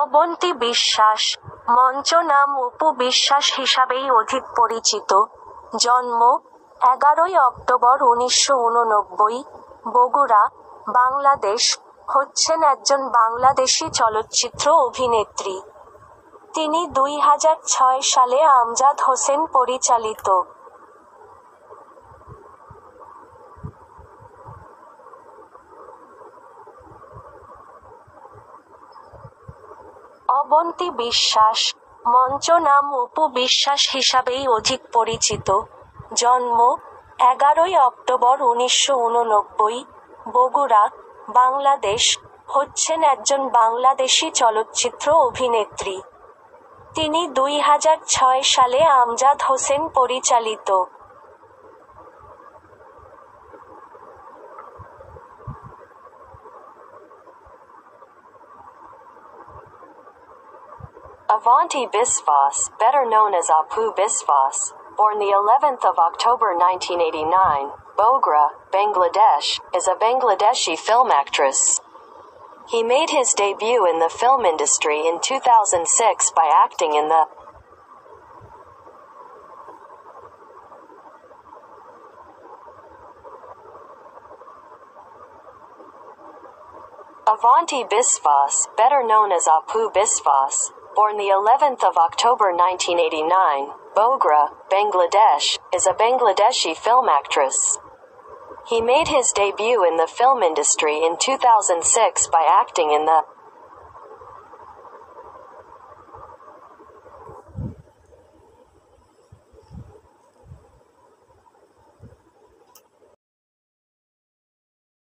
অবন্তী বিশ্বাস, মঞ্চ নাম অপু বিশ্বাস হিসাবেই অধিক পরিচিত। জন্ম 11ই অক্টোবর 1989, বগুড়া, বাংলাদেশ, হচ্ছেন একজন বাংলাদেশী চলচ্চিত্র অভিনেত্রী। তিনি 2006 সালে আমজাদ হোসেন পরিচালিত অবন্তী বিশ্বাস, মঞ্চ নাম অপু বিশ্বাস হিসাবেই অধিক পরিচিত। জন্ম 11ই অক্টোবর 1989, বগুড়া, বাংলাদেশ, হচ্ছেন একজন বাংলাদেশী চলচ্চিত্র অভিনেত্রী। তিনি 2006 সালে আমজাদ হোসেন পরিচালিত Avanti Biswas, better known as Apu Biswas, born the 11th of October 1989, Bogra, Bangladesh, is a Bangladeshi film actress. He made his debut in the film industry in 2006 by acting in the Avanti Biswas, better known as Apu Biswas, born the 11th of October 1989, Bogra, Bangladesh, is a Bangladeshi film actress. He made his debut in the film industry in 2006 by acting in the